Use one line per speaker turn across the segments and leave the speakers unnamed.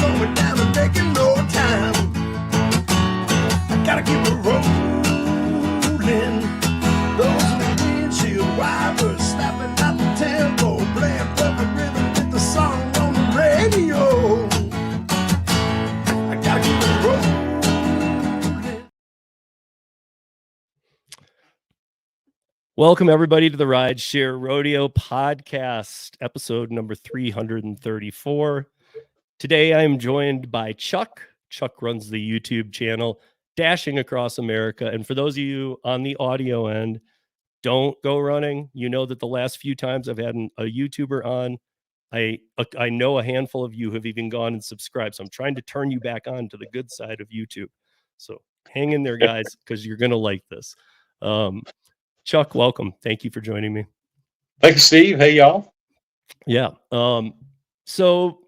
slowing down and taking no time. I gotta keep it rolling. Those windshield wipers snapping out the tempo, playing perfect rhythm with the song on the radio. I gotta keep it rolling.
Welcome, everybody, to the Rideshare Rodeo Podcast, episode number 334. Today, I am joined by Chuck. Chuck runs the YouTube channel, Dashing Across America. And for those of you on the audio end, don't go running. You know that the last few times I've had a YouTuber on, I know a handful of you have even gone and subscribed. So I'm trying to turn you back on to the good side of YouTube. So hang in there, guys, because you're going to like this. Chuck, welcome. Thank you for joining me.
Thanks, Steve. Hey, y'all.
Yeah. So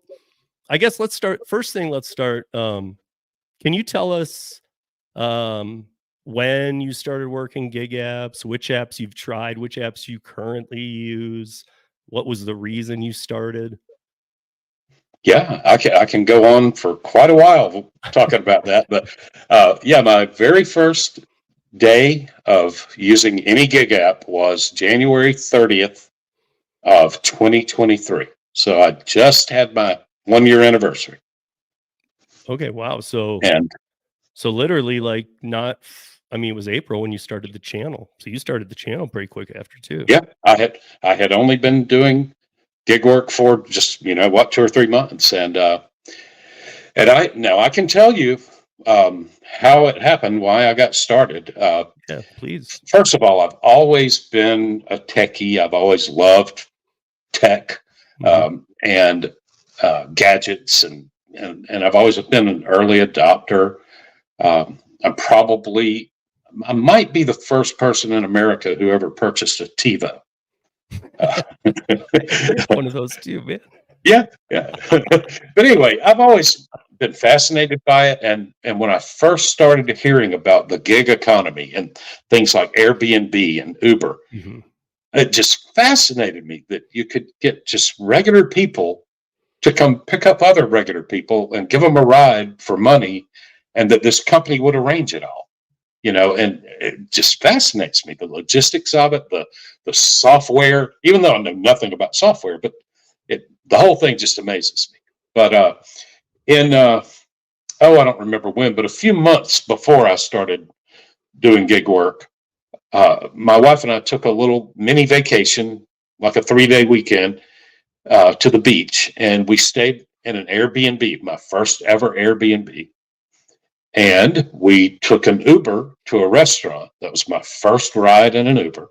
I guess let's start. First thing, let's start. Can you tell us when you started working gig apps, which apps you've tried, which apps you currently use? What was the reason you started?
Yeah, I can go on for quite a while talking about that. But yeah, my very first day of using any gig app was January 30th of 2023. So I just had my 1-year anniversary.
Okay, wow. So literally like it was April when you started the channel. So you started the channel pretty quick after too.
Yeah, I had only been doing gig work for just 2 or 3 months, and I can tell you how it happened, why I got started.
Yeah, please.
First of all, I've always been a techie. I've always loved tech and gadgets, and I've always been an early adopter. I might be the first person in America who ever purchased a TiVo.
One of those too, man.
Yeah. But anyway, I've always been fascinated by it, and when I first started hearing about the gig economy and things like Airbnb and Uber, it just fascinated me that you could get just regular people to come pick up other regular people and give them a ride for money, and that this company would arrange it all. And it just fascinates me, the logistics of it, the software, even though I know nothing about software, but the whole thing just amazes me. But I don't remember when, but a few months before I started doing gig work, my wife and I took a little mini vacation, like a 3-day weekend, to the beach, and we stayed in an Airbnb, my first ever Airbnb. And we took an Uber to a restaurant. That was my first ride in an Uber,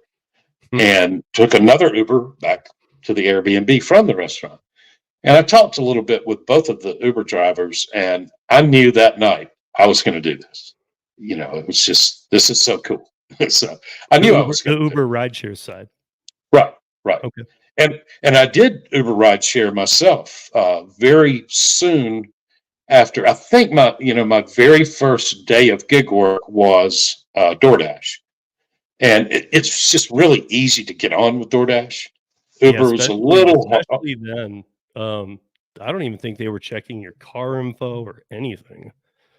and took another Uber back to the Airbnb from the restaurant. And I talked a little bit with both of the Uber drivers, and I knew that night I was going to do this. It was just, this is so cool. So I knew I was going to.
The Uber rideshare side.
Right.
Okay.
And I did Uber rideshare myself very soon after. I think my very first day of gig work was DoorDash, and it's just really easy to get on with DoorDash. Uber was a little
especially then. I don't even think they were checking your car info or anything.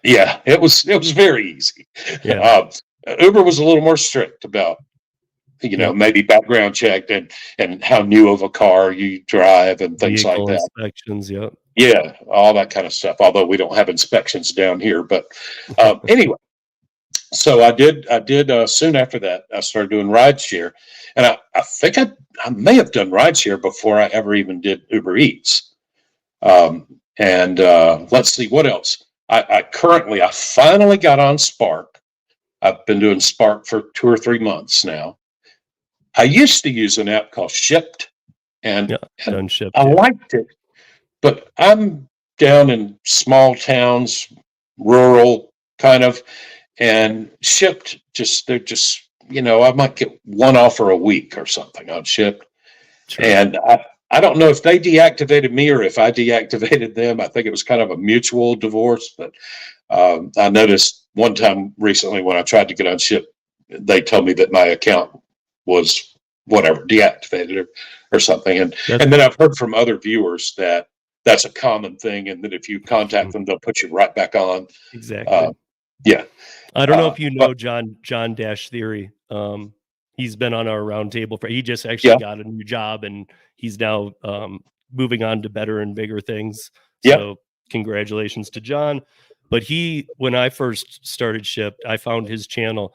Yeah, it was very easy.
Yeah.
Uber was a little more strict about maybe background checked and how new of a car you drive and things
Vehicle
like that.
Inspections, yep.
Yeah, all that kind of stuff. Although we don't have inspections down here, but anyway. So I did soon after that, I started doing rideshare, and I think I may have done rideshare before I ever even did Uber Eats. And let's see what else. I finally got on Spark. I've been doing Spark for 2 or 3 months now. I used to use an app called Shipped, and I liked it, but I'm down in small towns, rural kind of, and Shipped they're just, I might get one offer a week or something on Shipped. Sure. And I don't know if they deactivated me or if I deactivated them. I think it was kind of a mutual divorce, but I noticed one time recently when I tried to get on Shipped, they told me that my account was deactivated or something. And then I've heard from other viewers that that's a common thing. And that if you contact them, they'll put you right back on.
Exactly.
Yeah.
I don't know if you know
but
John Dash Theory. He's been on our roundtable he just actually got a new job, and he's now moving on to better and bigger things. So congratulations to John. But when I first started Shipt, I found his channel.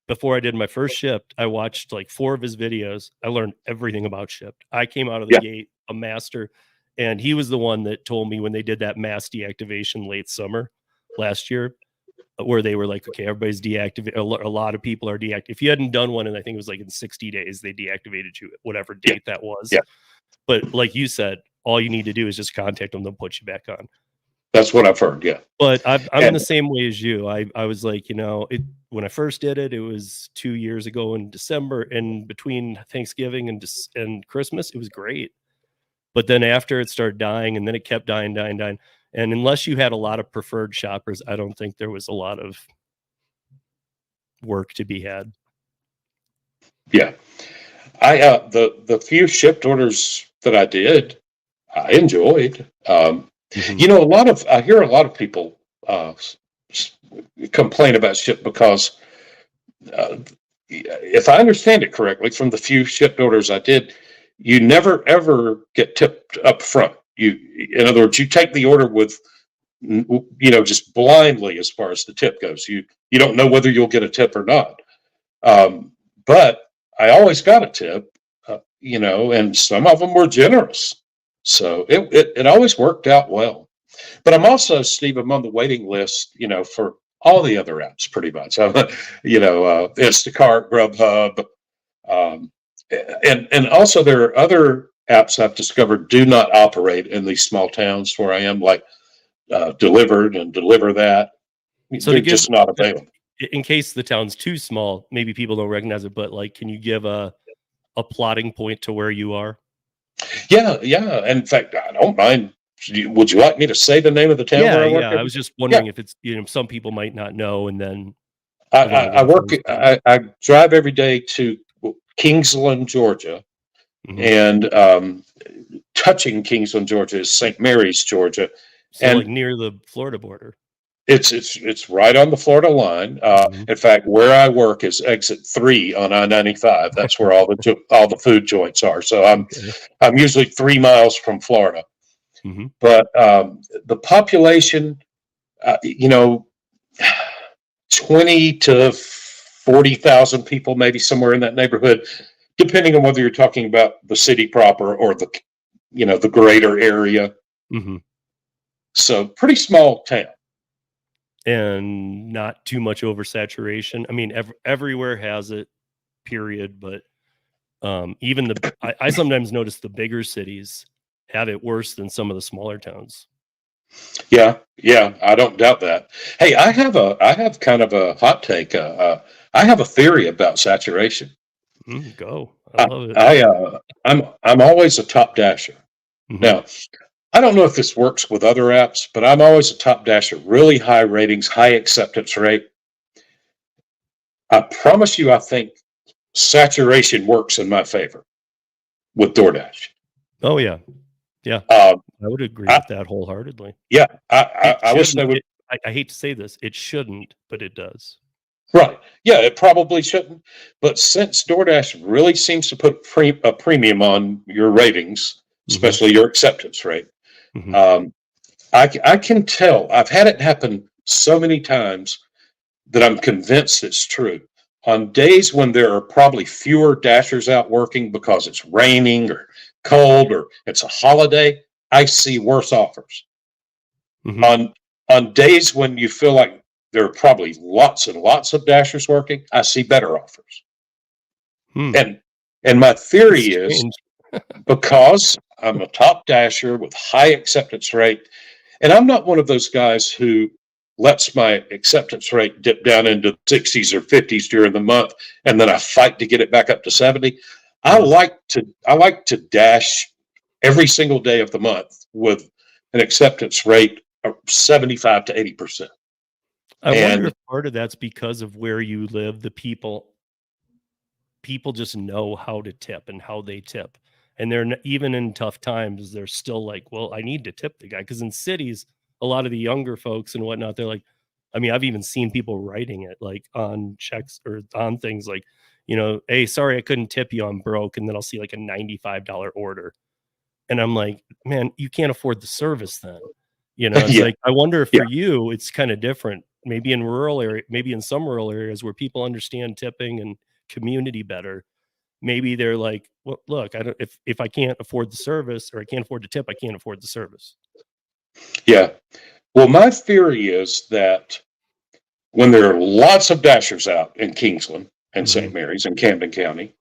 Before I did my first Shipt, I watched like 4 of his videos. I learned everything about Shipt. I came out of the gate a master, and he was the one that told me when they did that mass deactivation late summer last year, where they were like, okay, everybody's deactivated. A lot of people are deactivated. If you hadn't done one, and I think it was like in 60 days, they deactivated you at whatever date that was. Yeah. But like you said, all you need to do is just contact them. They'll put you back on.
That's what I've heard. Yeah.
But I'm in the same way as you. I was like, when I first did it, it was 2 years ago in December, and between Thanksgiving and Christmas, it was great. But then after it started dying, and then it kept dying. And unless you had a lot of preferred shoppers, I don't think there was a lot of work to be had.
Yeah. The few shipped orders that I did, I enjoyed. I hear a lot of people complain about Shipt because if I understand it correctly, from the few shipped orders I did, you never ever get tipped up front. In other words, you take the order with, just blindly as far as the tip goes. You don't know whether you'll get a tip or not. But I always got a tip, and some of them were generous. So it always worked out well. But I'm also, Steve, I'm on the waiting list, for all the other apps pretty much. Instacart, Grubhub, and also there are other apps I've discovered do not operate in these small towns where I am, like Delivered and Deliver That. So they're just not available.
In case the town's too small, maybe people don't recognize it, but like, can you give a plotting point to where you are?
Yeah. In fact, I don't mind. Would you like me to say the name of the town where I work?
Yeah, I was just wondering if it's, some people might not know, and then
I drive every day to Kingsland, Georgia, and touching Kingsland, Georgia is St. Mary's, Georgia,
so and like near the Florida border.
It's right on the Florida line. In fact, where I work is exit 3 on I-95. That's where all the food joints are. So I'm usually 3 miles from Florida. But the population, 20 to 40,000 people, maybe somewhere in that neighborhood, depending on whether you're talking about the city proper or the greater area. So pretty small town.
And not too much oversaturation. I mean, everywhere has it, period. But even I sometimes notice the bigger cities have it worse than some of the smaller towns.
Yeah, I don't doubt that. Hey, I have kind of a hot take. I have a theory about saturation.
Go. I love it.
I'm always a top dasher. Now, I don't know if this works with other apps, but I'm always a top dasher. Really high ratings, high acceptance rate. I promise you, I think saturation works in my favor with DoorDash.
Oh yeah. I would agree with that wholeheartedly.
Yeah, I wish they would.
I hate to say this, it shouldn't, but it does.
Right. Yeah, it probably shouldn't. But since DoorDash really seems to put a premium on your ratings, especially your acceptance rate, I can tell. I've had it happen so many times that I'm convinced it's true. On days when there are probably fewer dashers out working because it's raining or cold or it's a holiday, I see worse offers. On days when you feel like there are probably lots and lots of dashers working, I see better offers. And my theory is because I'm a top dasher with high acceptance rate, and I'm not one of those guys who lets my acceptance rate dip down into 60s or 50s during the month, and then I fight to get it back up to 70. I like to dash every single day of the month with an acceptance rate of 75 to 80%.
I wonder if part of that's because of where you live. The people just know how to tip and how they tip. And even in tough times, they're still like, well, I need to tip the guy. Because in cities, a lot of the younger folks and whatnot, they're like, I mean, I've even seen people writing it like on checks or on things like, hey, sorry, I couldn't tip you, I'm broke. And then I'll see like a $95 order. And I'm like, man, you can't afford the service then. It's
Yeah.
like, I wonder if
Yeah.
for you, it's kind of different. Maybe in some rural areas where people understand tipping and community better. Maybe they're like, well, look, I don't, if I can't afford the service or I can't afford to tip, I can't afford the service.
Yeah. Well, my theory is that when there are lots of dashers out in Kingsland and St. Mary's and Camden County,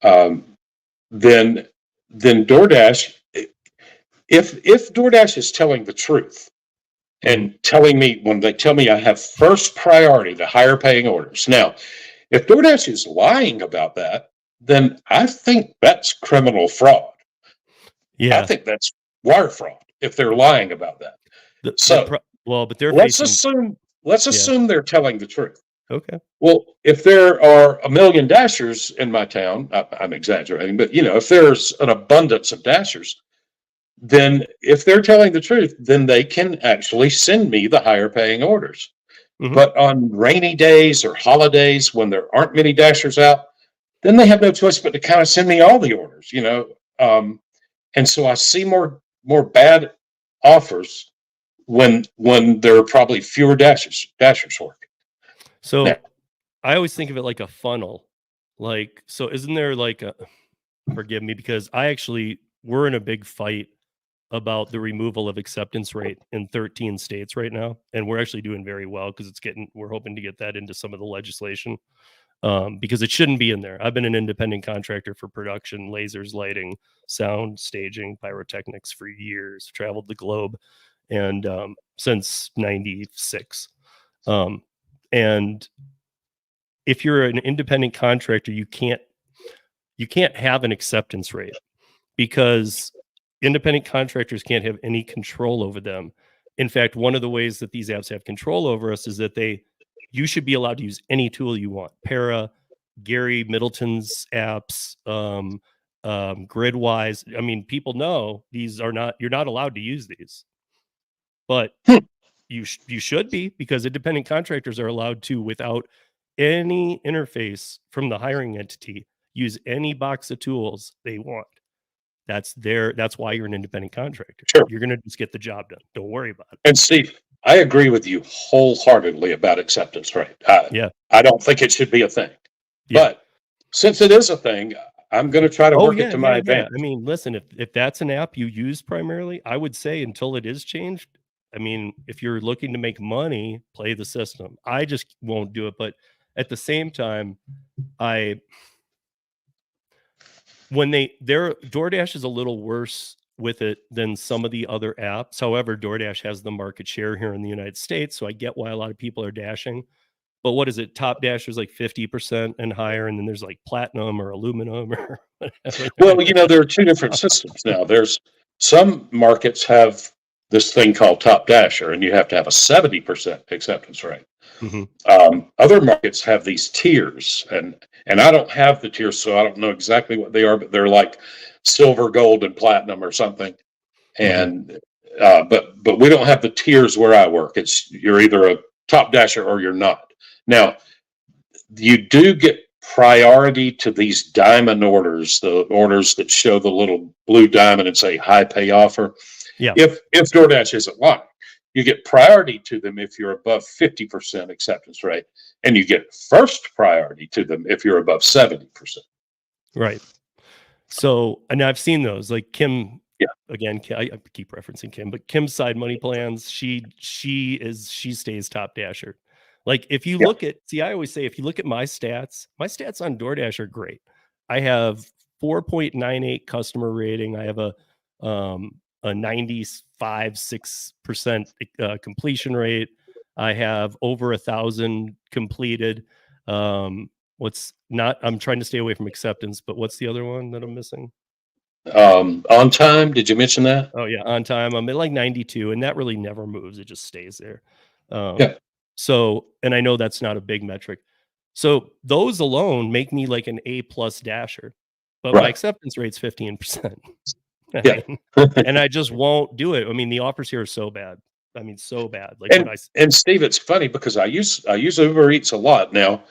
then DoorDash, if DoorDash is telling the truth and telling me when they tell me I have first priority to higher paying orders. Now, if DoorDash is lying about that, then I think that's criminal fraud.
Yeah.
I think that's wire fraud if they're lying about that.
But they're
let's assume they're telling the truth.
Okay.
Well, if there are a million dashers in my town, I'm exaggerating, but if there's an abundance of dashers, then if they're telling the truth, then they can actually send me the higher paying orders. But on rainy days or holidays when there aren't many dashers out, then they have no choice but to kind of send me all the orders, and so I see more bad offers when there are probably fewer dashers working.
So now, I always think of it like a funnel. Like, so isn't there like forgive me, because we're in a big fight about the removal of acceptance rate in 13 states right now. And we're actually doing very well because we're hoping to get that into some of the legislation because it shouldn't be in there. I've been an independent contractor for production, lasers, lighting, sound, staging, pyrotechnics for years, traveled the globe and since 96. And if you're an independent contractor, you can't have an acceptance rate because independent contractors can't have any control over them. In fact, one of the ways that these apps have control over us is that you should be allowed to use any tool you want. Gary Middleton's apps, Gridwise. I mean, people know you're not allowed to use these, but you should be, because independent contractors are allowed to, without any interface from the hiring entity, use any box of tools they want. That's why you're an independent contractor.
Sure.
You're going to just get the job done. Don't worry about it.
And Steve, I agree with you wholeheartedly about acceptance rate. I don't think it should be a thing. Yeah. But since it is a thing, I'm going to try to work it to my advantage.
I mean, listen, if that's an app you use primarily, I would say until it is changed, I mean, if you're looking to make money, play the system. I just won't do it. But at the same time, DoorDash is a little worse with it than some of the other apps. However, DoorDash has the market share here in the United States, so I get why a lot of people are dashing. But what is it? Top dashers like 50% and higher, and then there's like platinum or aluminum or whatever.
Well, there are two different systems now. There's some markets have this thing called top dasher, and you have to have a 70% acceptance rate. Other markets have these tiers, and I don't have the tiers, so I don't know exactly what they are, but they're like silver, gold, and platinum or something. And but we don't have the tiers where I work. You're either a top dasher or you're not. Now, you do get priority to these diamond orders, the orders that show the little blue diamond and say high pay offer.
Yeah.
If DoorDash isn't lying, you get priority to them if you're above 50% acceptance rate, and you get first priority to them if you're above 70%.
Right. So, and I've seen those, like Kim.
Yeah.
Again, I keep referencing Kim, but Kim's Side Money Plans, she stays top dasher. Like if you look at, I always say, if you look at my stats on DoorDash are great. I have 4.98 customer rating. I have a 95.6% completion rate. I have over 1,000 completed. I'm trying to stay away from acceptance, but what's the other one that I'm missing?
On time, did you mention that?
Oh yeah, on time. I'm at like 92, and that really never moves. It just stays there. So, and I know that's not a big metric. So those alone make me like an A+ dasher. but my acceptance rate's 15%.
Yeah.
And I just won't do it. I mean, the offers here are so bad. I mean, so bad. Like
and Steve, it's funny because I use Uber Eats a lot now.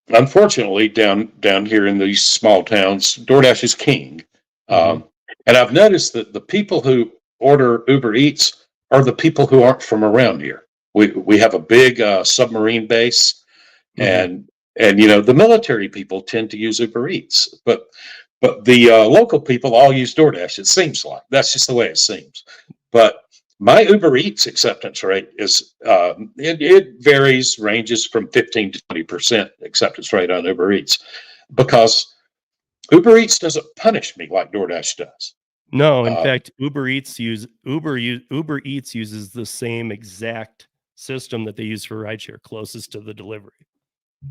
Unfortunately, down here in these small towns, DoorDash is king. And I've noticed that the people who order Uber Eats are the people who aren't from around here. We have a big submarine base, and the military people tend to use Uber Eats, but the local people all use DoorDash. It seems like that's just the way it seems. But my Uber Eats acceptance rate is it varies, ranges from 15 to 20% acceptance rate on Uber Eats, because Uber Eats doesn't punish me like DoorDash does.
No, in fact, Uber Eats uses the same exact system that they use for rideshare, closest to the delivery.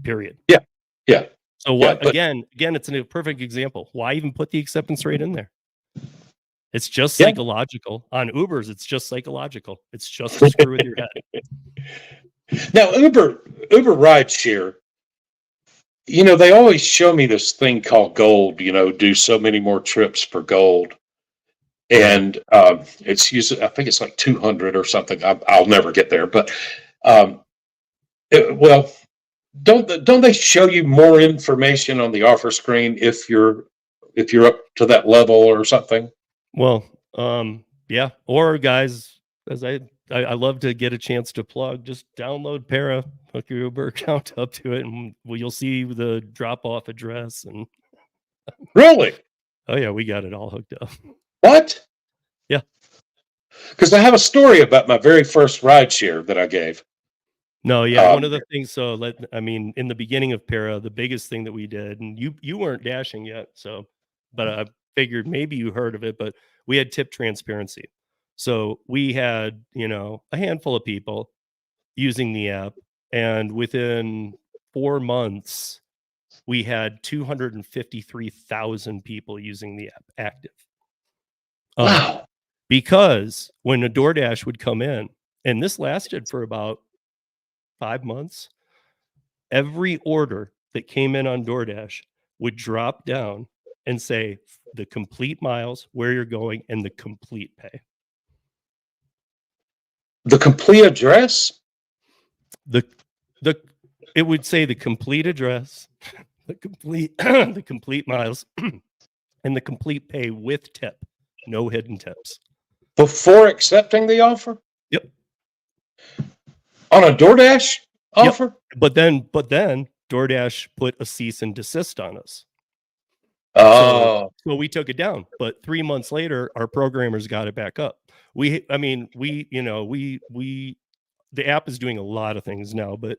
Period.
Yeah, yeah.
So what? Again, it's a perfect example. Why even put the acceptance rate in there? It's just psychological. On Ubers, it's just psychological. It's just to screw with your head.
Now, Uber rideshare, they always show me this thing called gold, do so many more trips for gold. And it's usually, I think it's like 200 or something. I'll never get there, but don't they show you more information on the offer screen if you're up to that level or something?
Well, yeah. Or guys, as I love to get a chance to plug, just download Para, hook your Uber account up to it, and you'll see the drop-off address. And
really,
oh yeah, we got it all hooked up.
What?
Yeah,
because I have a story about my very first rideshare that I gave.
No, yeah, one of the things. So in the beginning of Para, the biggest thing that we did, and you weren't dashing yet, so, but I figured maybe you heard of it, but we had tip transparency. So we had, a handful of people using the app, and within 4 months, we had 253,000 people using the app active.
Wow.
Because when a DoorDash would come in, and this lasted for about 5 months, every order that came in on DoorDash would drop down and say the complete miles, where you're going, and the complete pay.
The complete address?
It would say the complete address, the complete miles, and the complete pay with tip, no hidden tips.
Before accepting the offer?
Yep.
On a DoorDash offer?
Yep. But then DoorDash put a cease and desist on us.
Oh.
So we took it down, but 3 months later, our programmers got it back up. The app is doing a lot of things now, but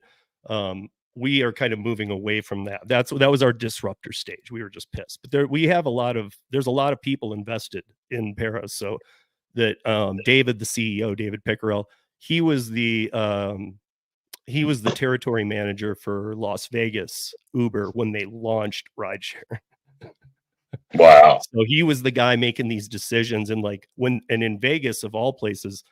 we are kind of moving away from that. That was our disruptor stage. We were just pissed, but there's a lot of people invested in Para. So that David, the CEO, David Pickerel, he was the territory manager for Las Vegas Uber when they launched Rideshare.
Wow.
So he was the guy making these decisions, and in Vegas of all places,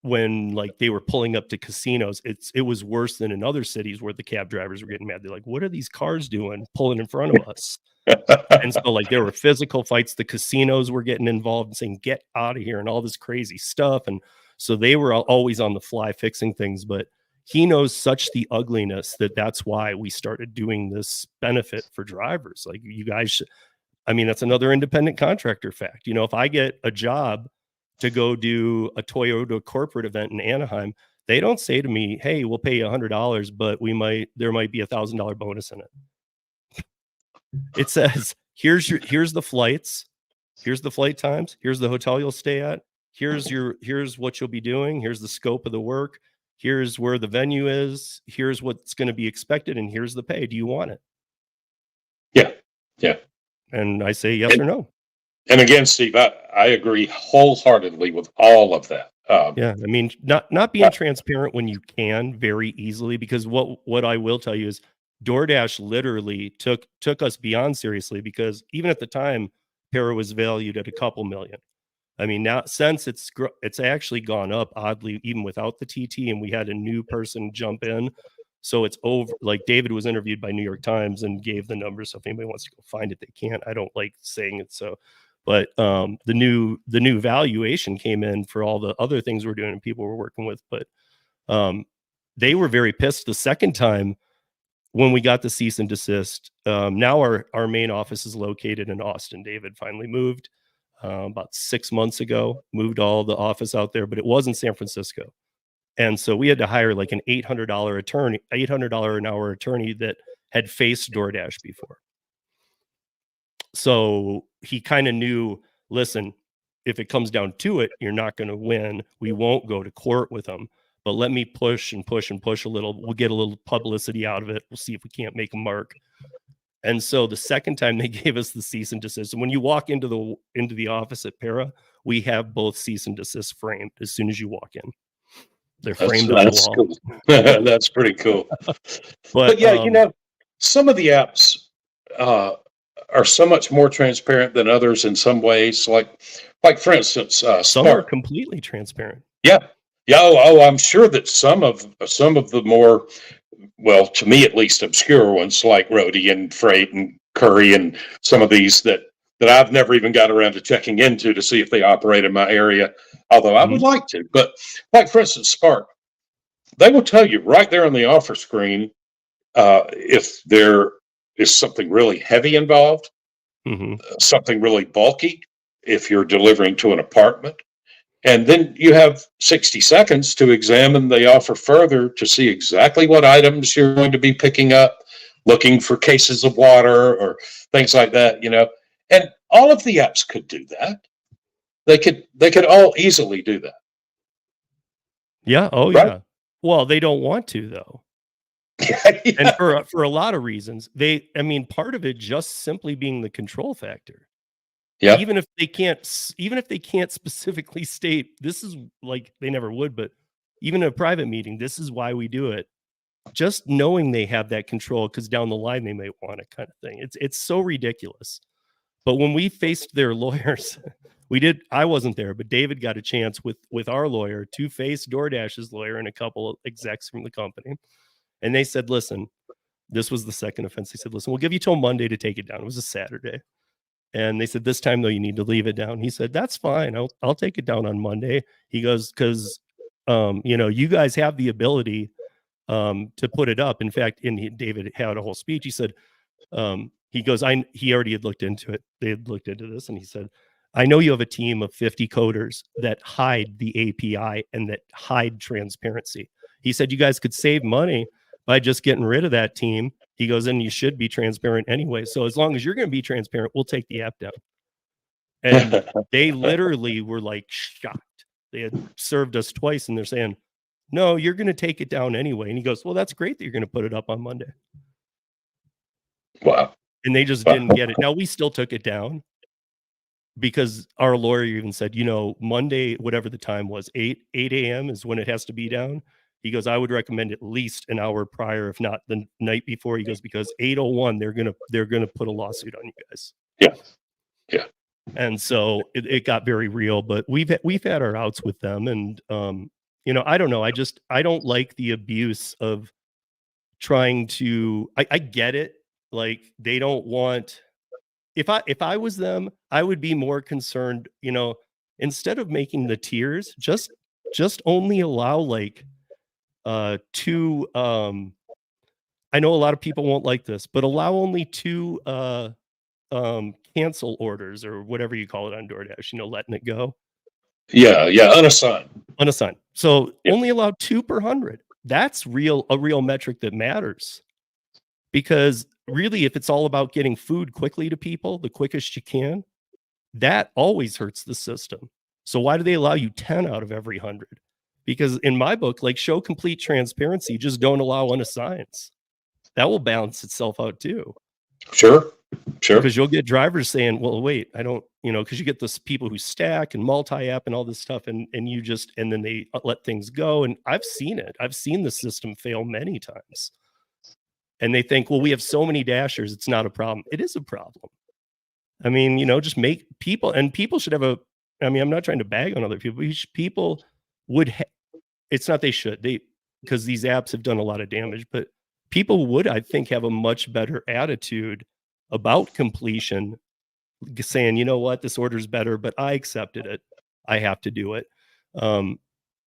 when they were pulling up to casinos, it was worse than in other cities where the cab drivers were getting mad. They're like, what are these cars doing pulling in front of us? And so there were physical fights. The casinos were getting involved and saying, get out of here, and all this crazy stuff. And so they were always on the fly fixing things, but he knows such the ugliness that's why we started doing this benefit for drivers. Like, you guys that's another independent contractor fact. If I get a job to go do a Toyota corporate event in Anaheim, they don't say to me, hey, we'll pay you $100, but there might be $1,000 bonus in it. It says, here's the flights, here's the flight times, here's the hotel you'll stay at, here's what you'll be doing, here's the scope of the work, here's where the venue is, here's what's going to be expected, and here's the pay. Do you want it?
Yeah.
And I say yes or no.
And again, Steve, I agree wholeheartedly with all of that.
Yeah, not being transparent when you can very easily, because what I will tell you is DoorDash literally took us beyond seriously, because even at the time, Para was valued at a couple million. Now since it's actually gone up oddly, even without the TT, and we had a new person jump in. So it's over. Like David was interviewed by New York Times and gave the numbers. So if anybody wants to go find it, they can. I don't like saying it. So, but the new valuation came in for all the other things we're doing and people we're working with. But they were very pissed the second time when we got the cease and desist. Now our main office is located in Austin. David finally moved about 6 months ago, moved all the office out there, but it was in San Francisco. And so we had to hire like an $800 attorney, $800 an hour attorney that had faced DoorDash before. So he kind of knew, listen, if it comes down to it, you're not going to win. We won't go to court with them, but let me push and push and push a little. We'll get a little publicity out of it. We'll see if we can't make a mark. And so the second time they gave us the cease and desist, and when you walk into the office at Para, we have both cease and desist framed as soon as you walk in. They're framed on the wall.
Cool. That's pretty cool. But yeah, some of the apps are so much more transparent than others in some ways. Like for instance,
some
Spark.
are completely transparent.
Yeah. I'm sure that some of the more, well, to me at least, obscure ones like Roadie and Freight and Curry and some of these that I've never even got around to checking into to see if they operate in my area, although I would like to. But like, for instance, Spark, they will tell you right there on the offer screen if there is something really heavy involved, something really bulky, if you're delivering to an apartment. And then you have 60 seconds to examine the offer further to see exactly what items you're going to be picking up, looking for cases of water or things like that, And all of the apps could do that. They could all easily do that.
Yeah. Oh,
right?
Yeah. Well, they don't want to, though.
Yeah.
And for a lot of reasons, part of it just simply being the control factor.
Yeah.
Even if they can't specifically state this is, like, they never would, but even in a private meeting, this is why we do it. Just knowing they have that control, because down the line they may want it, kind of thing. It's so ridiculous. But when we faced their lawyers, I wasn't there, but David got a chance with our lawyer to face DoorDash's lawyer and a couple of execs from the company. And they said, listen, this was the second offense. They said, listen, we'll give you till Monday to take it down. It was a Saturday. And they said, this time, though, you need to leave it down. He said, that's fine. I'll take it down on Monday. He goes, because, you guys have the ability to put it up. In fact, David had a whole speech. He said, he goes, he already had looked into it. They had looked into this. And he said, I know you have a team of 50 coders that hide the API and that hide transparency. He said, you guys could save money by just getting rid of that team. He goes, and you should be transparent anyway. So as long as you're going to be transparent, we'll take the app down. And they literally were like shocked. They had served us twice and they're saying, no, you're going to take it down anyway. And he goes, well, that's great that you're going to put it up on Monday.
Wow.
And they just didn't get it. Now, we still took it down because our lawyer even said, Monday, whatever the time was, 8 a.m. is when it has to be down. He goes, I would recommend at least an hour prior, if not the night before. He goes, because 8:01, they're gonna put a lawsuit on you guys.
Yeah.
And so it got very real. But we've had our outs with them, and I don't know. I don't like the abuse of trying to. I get it. Like, they don't want. If I was them, I would be more concerned. Instead of making the tiers, just only allow like. Two I know a lot of people won't like this, but allow only 2 cancel orders or whatever you call it on DoorDash, letting it go.
Yeah, unassigned.
So only allow 2 per 100. That's a real metric that matters, because really, if it's all about getting food quickly to people the quickest you can, that always hurts the system. So why do they allow you 10 out of every 100? Because in my book, like, show complete transparency, just don't allow unassigns. That will balance itself out too.
Sure.
Because you'll get drivers saying, well, wait, I don't, because you get those people who stack and multi-app and all this stuff, and then they let things go. And I've seen it. I've seen the system fail many times. And they think, well, we have so many dashers, it's not a problem. It is a problem. I mean, just make people, and people should have I'm not trying to bag on other people. People would it's not they should, because these apps have done a lot of damage, but people would, I think, have a much better attitude about completion, saying, you know what, this order's better, but I accepted it. I have to do it. And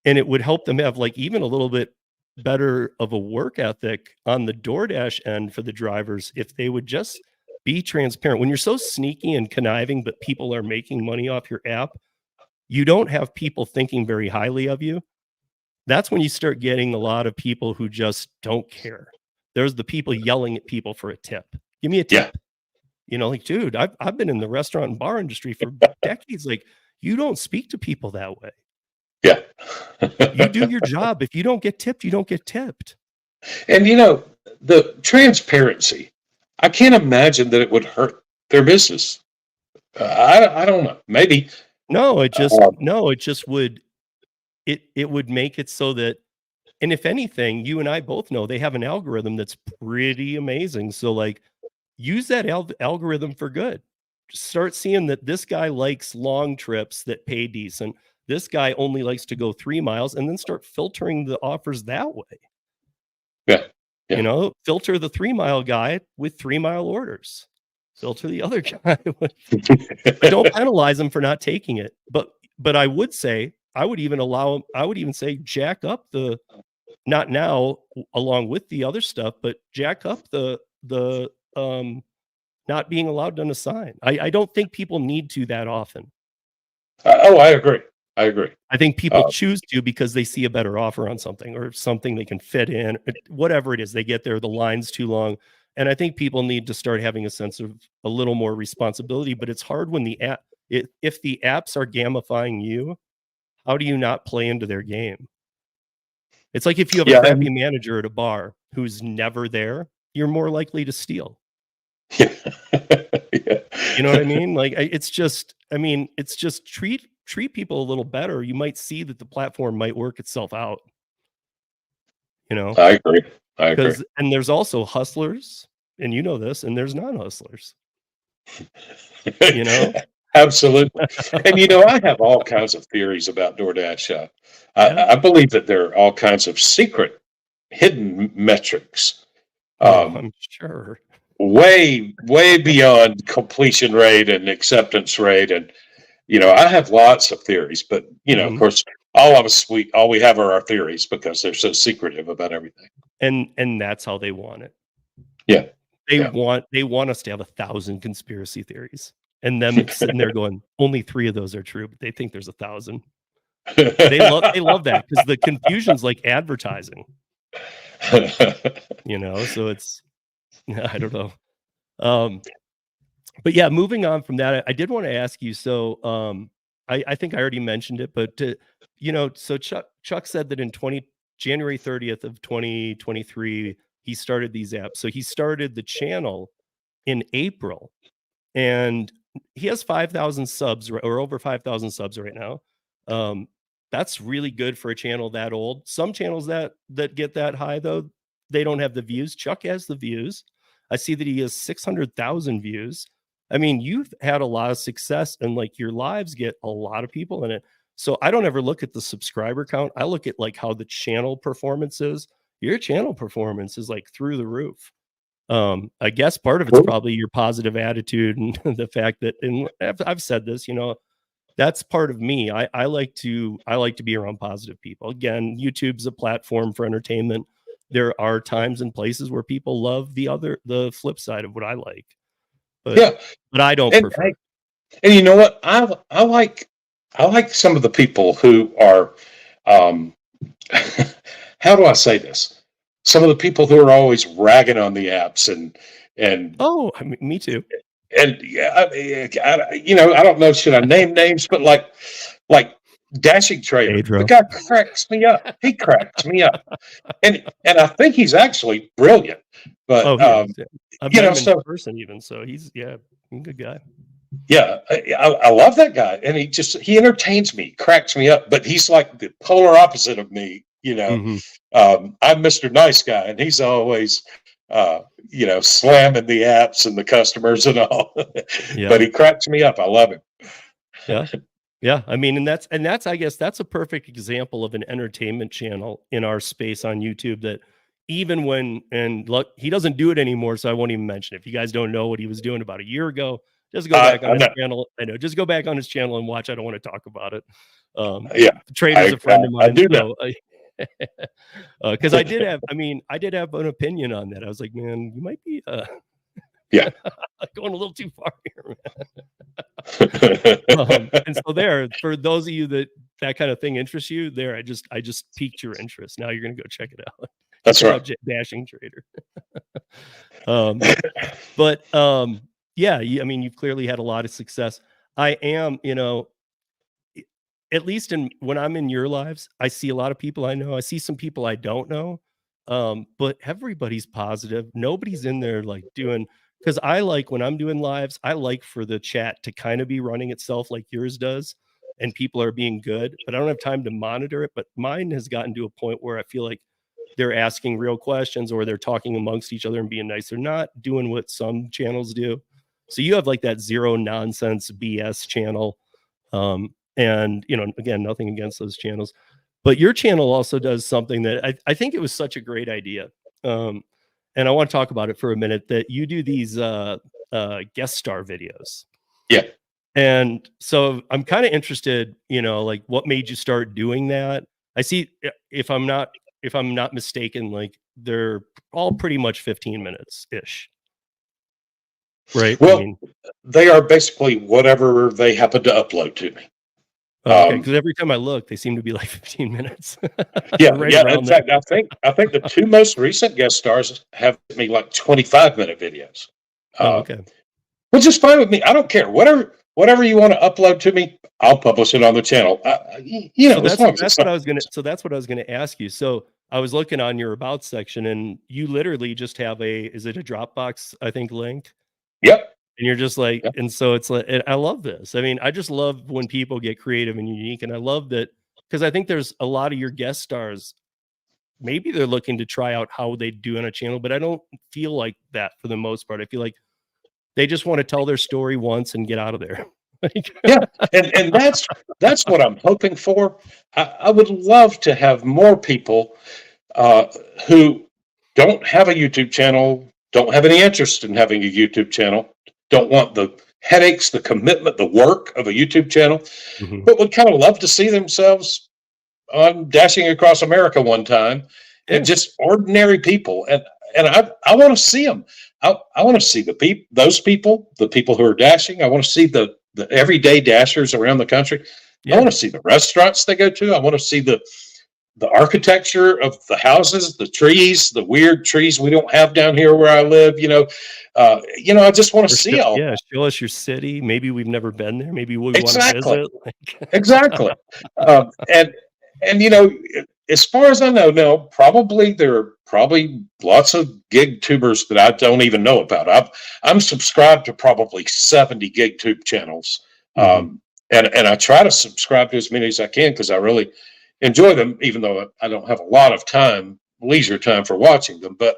it would help them have like even a little bit better of a work ethic on the DoorDash end for the drivers if they would just be transparent. When you're so sneaky and conniving, but people are making money off your app, you don't have people thinking very highly of you. That's when you start getting a lot of people who just don't care. There's the people yelling at people for a tip. Give me a tip.
Yeah.
You know, like, dude, I've been in the restaurant and bar industry for decades. Like, you don't speak to people that way.
Yeah.
You do your job. If you don't get tipped, you don't get tipped.
And, you know, the transparency, I can't imagine that it would hurt their business. I don't know. Maybe.
No, it just would, it would make it so that, and if anything, you and I both know they have an algorithm that's pretty amazing. So like, use that algorithm for good. Just start seeing that this guy likes long trips that pay decent. This guy only likes to go 3 miles, and then start filtering the offers that way.
Yeah.
You know, filter the 3 mile guy with 3 mile orders. Filter the other guy. But don't penalize him for not taking it. But I would say, I would even say jack up the, not now along with the other stuff, but jack up the not being allowed to unassign. I don't think people need to that often.
I agree.
I think people choose to because they see a better offer on something or something they can fit in, whatever it is. They get there, the line's too long. And I think people need to start having a sense of a little more responsibility, but it's hard when the app, if the apps are gamifying you, how do you not play into their game? It's like if you have a crappy manager at a bar who's never there, you're more likely to steal.
Yeah.
You know what I mean? Like, it's just treat people a little better. You might see that the platform might work itself out. You know?
I agree.
And there's also hustlers, and you know this, and there's non-hustlers. You know?
Absolutely. And, you know, I have all kinds of theories about DoorDash. I believe that there are all kinds of secret, hidden metrics.
I'm sure.
Way beyond completion rate and acceptance rate. And, you know, I have lots of theories, but, you know, of course, all we have are our theories because they're so secretive about everything.
And that's how they want it.
Yeah.
They want us to have 1,000 conspiracy theories. And them sitting there going, only 3 of those are true, but they think there's 1,000. They love that because the confusion's like advertising. You know, so it's, I don't know. But yeah, moving on from that, I did want to ask you. So I think I already mentioned it, but you know, so Chuck said that in January 30th of 2023, he started these apps. So he started the channel in April, and he has 5,000 subs or over 5,000 subs right now. That's really good for a channel that old. Some channels that get that high, though, they don't have the views. Chuck has the views. I see that he has 600,000 views. I mean, you've had a lot of success, and like your lives get a lot of people in it. So I don't ever look at the subscriber count. I look at like how the channel performance is. Your channel performance is like through the roof. I guess part of it's probably your positive attitude and the fact that, and I've said this, you know, that's part of me. I like to be around positive people. Again, YouTube's a platform for entertainment. There are times and places where people love the flip side of what I like. But I don't prefer.
And you know what? I like some of the people who are, how do I say this? Some of the people who are always ragging on the apps and
oh, I mean, me too.
And you know, I don't know, should I name names, but like Dashing Trader, the guy cracks me up. He cracks me up, and I think he's actually brilliant. But
I've
you know,
met him in person even, so he's a good guy. Yeah,
I love that guy, and he entertains me, cracks me up. But he's like the polar opposite of me. You know, I'm Mr. Nice Guy, and he's always, you know, slamming the apps and the customers and all. But he cracks me up. I love him.
Yeah. Yeah, I mean, and that's I guess that's a perfect example of an entertainment channel in our space on YouTube that even when, and look, he doesn't do it anymore, so I won't even mention it. If you guys don't know what he was doing about a year ago, just go back on
I
his
know.
channel. I know, just go back on his channel and watch. I don't want to talk about it.
Yeah,
Trader's a friend of
I
mine,
do know.
so because I did have an opinion on that. I was like, man, you might be
Yeah.
going a little too far here. And so there, for those of you that kind of thing interests you, there, I just piqued your interest. Now you're gonna go check it out.
That's
Check
right.
out Dashing Trader. But yeah, I mean, you've clearly had a lot of success. I am, at least when I'm in your lives, I see a lot of people I know. I see some people I don't know. But everybody's positive. Nobody's in there like doing, because I like when I'm doing lives, I like for the chat to kind of be running itself like yours does, and people are being good, but I don't have time to monitor it. But mine has gotten to a point where I feel like they're asking real questions or they're talking amongst each other and being nice. They're not doing what some channels do. So you have like that zero nonsense BS channel. And again, nothing against those channels, but your channel also does something that I think it was such a great idea. And I want to talk about it for a minute, that you do these guest star videos.
Yeah.
And so I'm kind of interested, like what made you start doing that? I see, if I'm not mistaken, like they're all pretty much 15 minutes ish. Right.
Well, they are basically whatever they happen to upload to me.
Okay, because every time I look, they seem to be like 15 minutes.
Yeah,
right
yeah. In fact, I think the two most recent guest stars have me like 25-minute videos.
Okay.
Which is fine with me. I don't care. Whatever you want to upload to me, I'll publish it on the channel.
So that's what I was gonna ask you. So I was looking on your about section, and you literally just have is it a Dropbox, I think, link?
Yep.
And you're just like,
Yep.
and so it's like, I love this. I mean, I just love when people get creative and unique, and I love that, because I think there's a lot of your guest stars, maybe they're looking to try out how they do on a channel, but I don't feel like that for the most part. I feel like they just want to tell their story once and get out of there.
Yeah, and that's what I'm hoping for. I would love to have more people who don't have a YouTube channel, don't have any interest in having a YouTube channel, don't want the headaches, the commitment, the work of a YouTube channel, but would kind of love to see themselves on Dashing Across America one time, and just ordinary people. And I want to see them. I want to see those people, the people who are dashing. I want to see the everyday dashers around the country. I want to see the restaurants they go to. I want to see the architecture of the houses, the trees, the weird trees we don't have down here where I live. I just want to see all.
Yeah, show us your city. Maybe we've never been there. Maybe we want to visit.
Exactly. And as far as I know, no, there are probably lots of gig tubers that I don't even know about. I'm subscribed to probably 70 gig tube channels. And I try to subscribe to as many as I can, because I really enjoy them, even though I don't have a lot of leisure time for watching them. But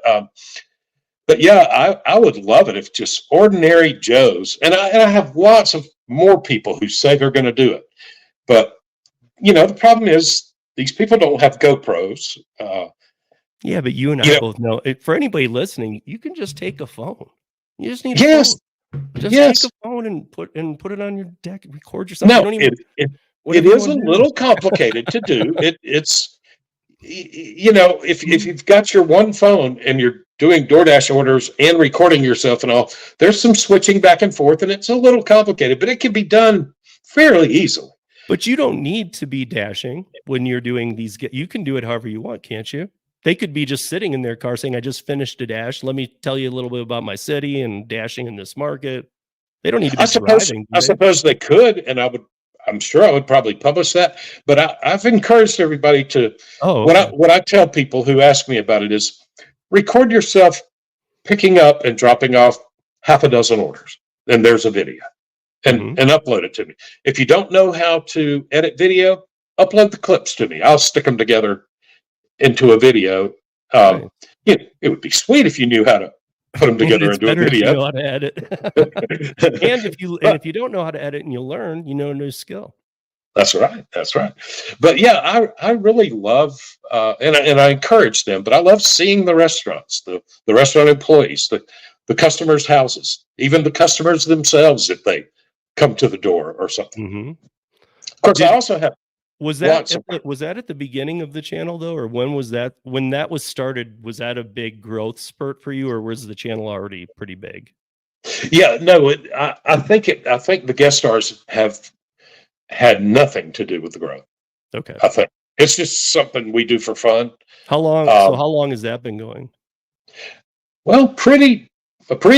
yeah, I would love it if just ordinary Joes, and I have lots of more people who say they're going to do it. But, the problem is these people don't have GoPros.
Yeah, but you and I both know, for anybody listening, you can just take a phone. You just need a phone. Just take a phone and put it on your deck and record yourself.
No, it is a little complicated to do. It's if you've got your one phone and you're doing DoorDash orders and recording yourself and all, there's some switching back and forth, and it's a little complicated, but it can be done fairly easily.
But you don't need to be dashing when you're doing these. You can do it however you want, can't you? They could be just sitting in their car saying, I just finished a dash. Let me tell you a little bit about my city and dashing in this market. They don't need to be driving.
I suppose they could, and I'm sure I would probably publish that. But I've encouraged everybody to, what I tell people who ask me about it is, record yourself picking up and dropping off half a dozen orders. And there's a video. And upload it to me. If you don't know how to edit video, upload the clips to me. I'll stick them together into a video. It would be sweet if you knew how to put them together into a video.
If you know how to edit. and if you don't know how to edit and you learn, a new skill.
That's right. That's right. But yeah, I really love, and I encourage them, but I love seeing the restaurants, the restaurant employees, the customers' houses, even the customers themselves, if they come to the door or something.
Mm-hmm.
Of course, I also have
Was that at the beginning of the channel though, or when was that? When that was started, was that a big growth spurt for you, or was the channel already pretty big?
Yeah, no, I think the guest stars have had nothing to do with the growth.
Okay.
I think it's just something we do for fun.
How long? So how long has that been going?
Well, a pretty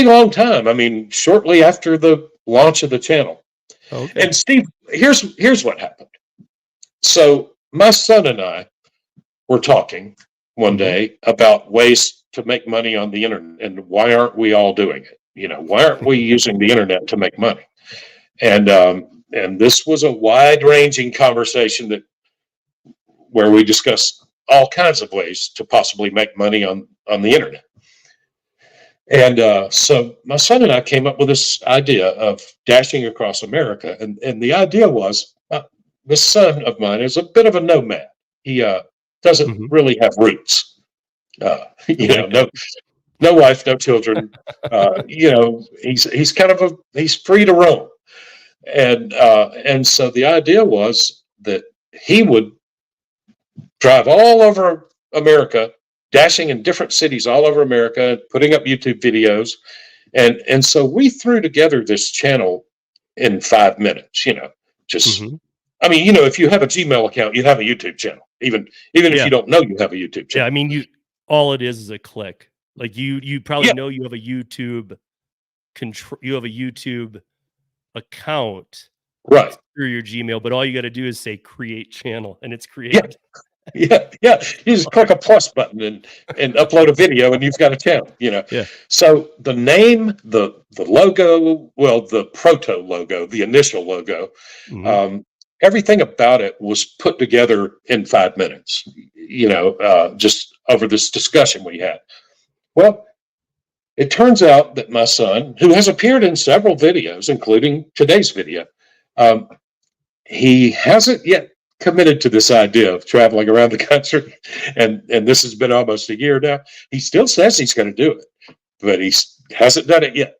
long time. I mean, shortly after the launch of the channel.
Okay.
And Steve, here's what happened. So my son and I were talking one day about ways to make money on the internet, and why aren't we all doing it? You know, why aren't we using the internet to make money? And this was a wide-ranging conversation where we discussed all kinds of ways to possibly make money on the internet. And so my son and I came up with this idea of dashing across America, and the idea was, this son of mine is a bit of a nomad. He doesn't really have roots. No wife, no children. He's kind of he's free to roam. And so the idea was that he would drive all over America, dashing in different cities all over America, putting up YouTube videos. And so we threw together this channel in 5 minutes, I mean, if you have a Gmail account, you have a YouTube channel, even if you don't know you have a YouTube channel.
Yeah, I mean, all it is a click. Like you probably know you have a YouTube you have a YouTube account,
right,
through your Gmail, but all you got to do is say create channel, and it's created.
Yeah. You just click a plus button and upload a video, and you've got a channel.
Yeah.
So the name, the logo, well, the proto logo, the initial logo, everything about it was put together in 5 minutes. Just over this discussion we had. Well, it turns out that my son, who has appeared in several videos, including today's video, he hasn't yet committed to this idea of traveling around the country, and this has been almost a year now. He still says he's going to do it, but he hasn't done it yet.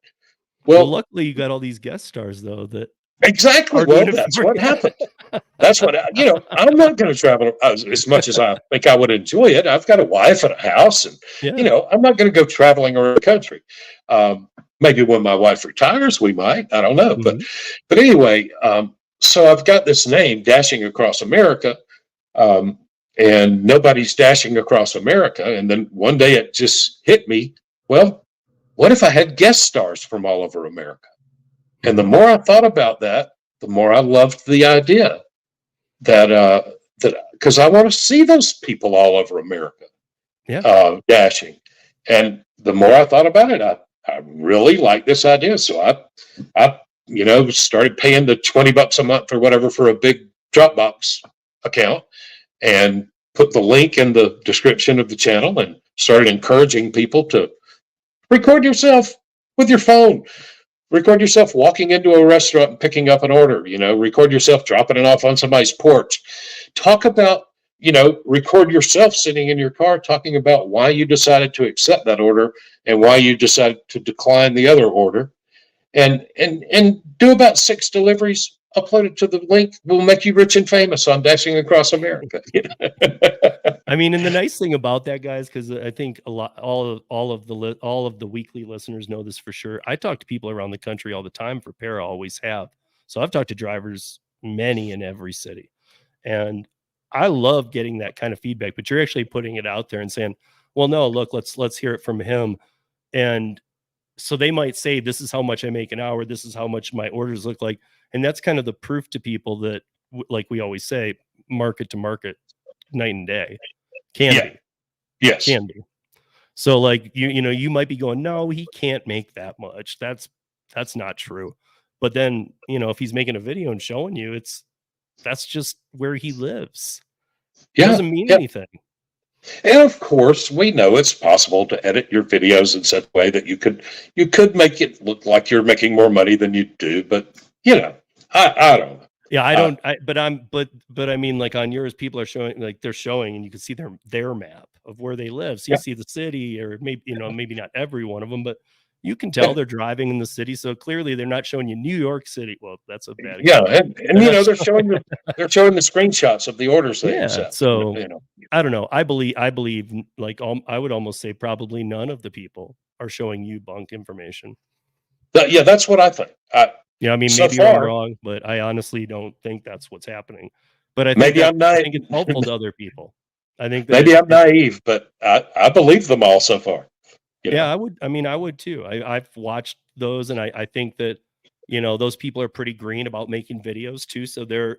Well,
luckily you got all these guest stars though. That
exactly. Well, that's what happened. That's what I'm not going to travel as much as I think I would enjoy it. I've got a wife and a house, and I'm not going to go traveling around the country. Maybe when my wife retires, we might. I don't know, but anyway. So I've got this name, Dashing Across America, and nobody's dashing across America. And then one day it just hit me, well, what if I had guest stars from all over America? And the more I thought about that, the more I loved the idea that because I want to see those people all over America dashing. And the more I thought about it, I really like this idea. So I started paying the $20 a month or whatever for a big Dropbox account, and put the link in the description of the channel, and started encouraging people to record yourself with your phone. Record yourself walking into a restaurant and picking up an order, record yourself dropping it off on somebody's porch. Talk about, record yourself sitting in your car talking about why you decided to accept that order and why you decided to decline the other order. And do about 6 deliveries, upload it to the link. We'll make you rich and famous on Dashing Across America.
I mean, and the nice thing about that, guys, because I think all of the weekly listeners know this for sure. I talk to people around the country all the time for Para, always have. So I've talked to drivers, many in every city, and I love getting that kind of feedback. But you're actually putting it out there and saying, "Well, no, look, let's hear it from him," and so they might say, this is how much I make an hour. This is how much my orders look like. And that's kind of the proof to people that, like we always say, market to market, night and day. Can be.
Yes.
Can be. So like, you might be going, no, he can't make that much. That's not true. But then, if he's making a video and showing you, that's just where he lives. It doesn't mean anything.
And of course, we know it's possible to edit your videos in such a way that you could make it look like you're making more money than you do. But I don't know.
Yeah, I don't. But I mean, like on yours, people are showing, like they're showing, and you can see their map of where they live. So you see the city, or maybe maybe not every one of them, but you can tell they're driving in the city. So clearly, they're not showing you New York City. Well, that's a bad example.
And they're showing the screenshots of the orders they accept.
So I don't know. I believe like I would almost say probably none of the people are showing you bunk information.
Yeah, that's what I think.
Yeah, I mean,
so
maybe
far,
I'm wrong, but I honestly don't think that's what's happening. But I think
maybe I'm naive.
I think it's helpful to other people. I think that
maybe I'm naive, but I believe them all so far.
Yeah, I would. I mean, I would too. I've watched those, and I think that those people are pretty green about making videos too. So they're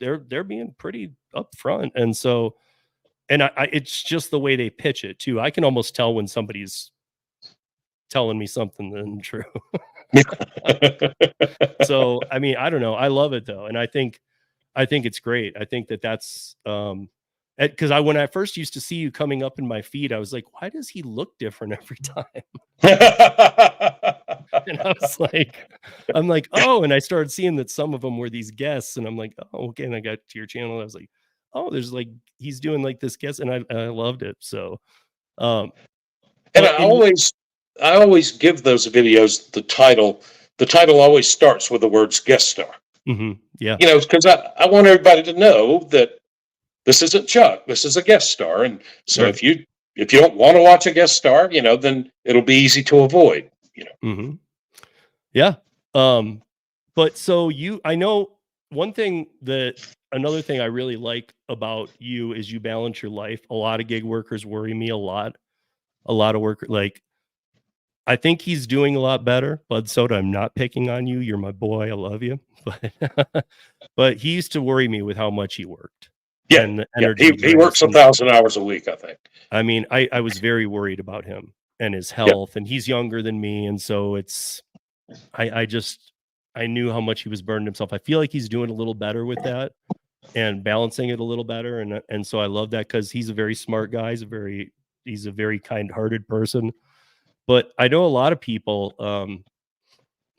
they're being pretty upfront, and so it's just the way they pitch it too. I can almost tell when somebody's telling me something than true. So I mean, I don't know. I love it though, and I think it's great. I think that's because when I first used to see you coming up in my feed, I was like, why does he look different every time? And I was like, oh, and I started seeing that some of them were these guests, and I'm like, oh, okay. And I got to your channel, and I was like, oh, there's like he's doing like this guest, and I loved it. So,
and I always give those videos the title. The title always starts with the words guest star.
Mm-hmm. Yeah,
because I want everybody to know that this isn't Chuck. This is a guest star, and so if you don't want to watch a guest star, then it'll be easy to avoid.
Mm-hmm. Yeah. But so I know another thing I really like about you is you balance your life. A lot of gig workers worry me a lot. A lot of work, like I think he's doing a lot better. Bud Soda, I'm not picking on you. You're my boy. I love you. But he used to worry me with how much he worked.
Yeah,
and the energy
he works 1,000 hours a week, I think.
I mean, I was very worried about him and his health, and he's younger than me, and so I knew how much he was burning himself. I feel like he's doing a little better with that and balancing it a little better, and so I love that because he's a very smart guy. He's a very kind-hearted person. But I know a lot of people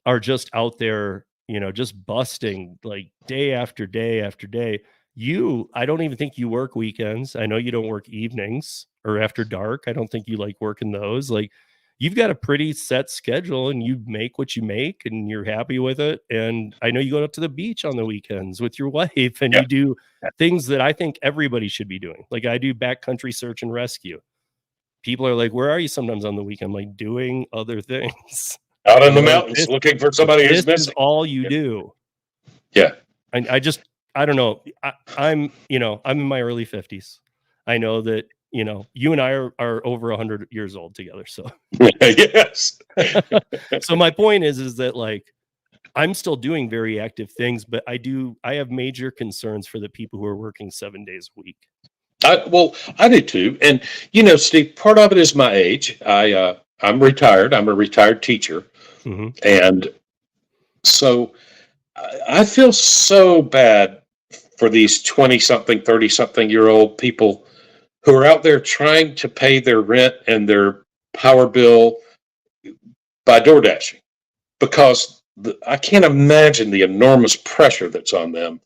are just out there, just busting like day after day after day. I don't even think you work weekends. I know you don't work evenings or after dark. I don't think you like working those. Like you've got a pretty set schedule and you make what you make and you're happy with it. And I know you go out to the beach on the weekends with your wife and you do things that I think everybody should be doing. Like I do backcountry search and rescue. People are like, where are you sometimes on the weekend? I'm like doing other things.
Out in the mountains looking for somebody who's missing.
This is all you do.
Yeah.
I don't know. I'm in my early 50s. I know that, you and I are over 100 years old together. So
yes.
So my point is that like, I'm still doing very active things, but I have major concerns for the people who are working 7 days a week.
I do too. And, Steve, part of it is my age. I'm retired. I'm a retired teacher.
Mm-hmm.
And so I feel so bad for these 20-something, 30-something-year-old people who are out there trying to pay their rent and their power bill by DoorDashing, because I can't imagine the enormous pressure that's on them.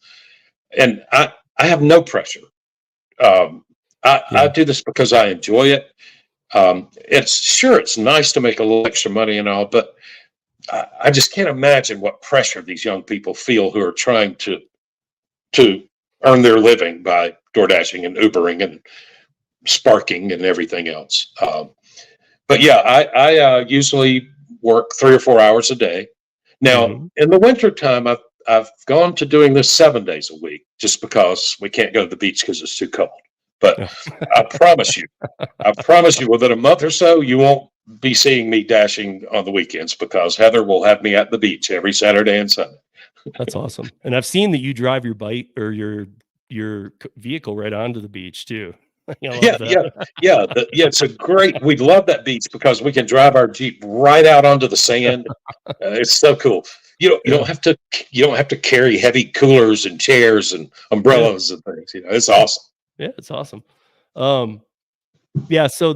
And I have no pressure. I do this because I enjoy it. It's nice to make a little extra money and all, but I just can't imagine what pressure these young people feel who are trying to earn their living by DoorDashing and Ubering and Sparking and everything else. But yeah, I usually work 3 or 4 hours a day. Now, in the wintertime, I've gone to doing this 7 days a week just because we can't go to the beach because it's too cold. But I promise you, within a month or so, you won't be seeing me dashing on the weekends because Heather will have me at the beach every Saturday and Sunday.
That's awesome. And I've seen that you drive your bike or your vehicle right onto the beach too.
Yeah. It's a great. We love that beach because we can drive our Jeep right out onto the sand. It's so cool. You don't have to carry heavy coolers and chairs and umbrellas and things. It's awesome.
Yeah, it's awesome. Yeah. So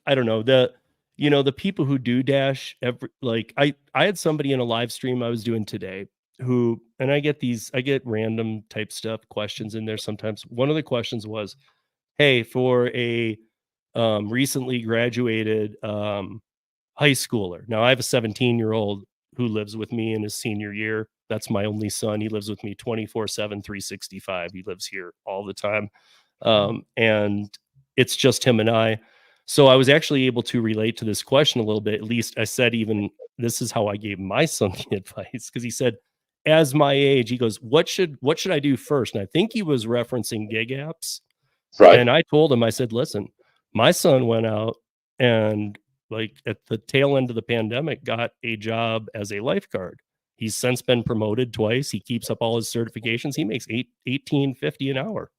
I don't know, the people who do dash I had somebody in a live stream I was doing today who, and I get random type stuff, questions in there sometimes. One of the questions was, hey, for a recently graduated high schooler. Now I have a 17-year-old who lives with me in his senior year. That's my only son. He lives with me 24/7, 365. He lives here all the time. And it's just him and I. So I was actually able to relate to this question a little bit. At least I said, even this is how I gave my son the advice, because he said, as my age, he goes, what should I do first? And I think he was referencing gig apps.
Right.
And I told him, I said, listen, my son went out and, like, at the tail end of the pandemic, got a job as a lifeguard. He's since been promoted twice. He keeps up all his certifications. He makes $18.50 an hour.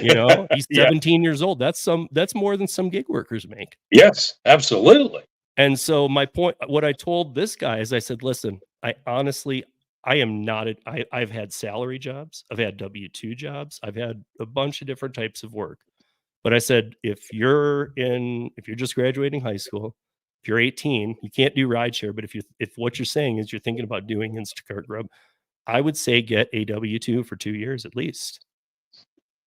You know, he's 17 years old. That's more than some gig workers make.
Yes, absolutely.
And so my point, what I told this guy is, I said, listen, I've had salary jobs. I've had W-2 jobs. I've had a bunch of different types of work. But I said, if you're just graduating high school, if you're 18, you can't do rideshare. But if what you're saying is you're thinking about doing Instacart Grub, I would say get a W-2 for 2 years at least.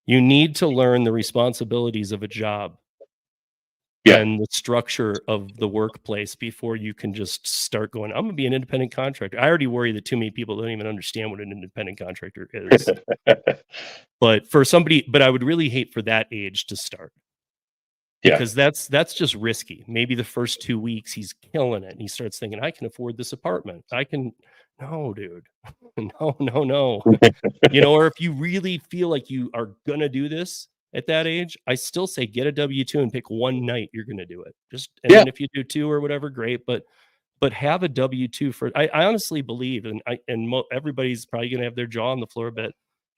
You need to learn the responsibilities of a job and the structure of the workplace before you can just start going, I'm going to be an independent contractor. I already worry that too many people don't even understand what an independent contractor is. But I would really hate for that age to start. Because that's just risky. Maybe the first 2 weeks he's killing it and he starts thinking, I can afford this apartment. No, dude. No. You know, or if you really feel like you are going to do this at that age, I still say get a W-2 and pick one night you're going to do it. Then if you do 2 or whatever, great. But have a W-2 for, I honestly believe, and everybody's probably going to have their jaw on the floor a bit,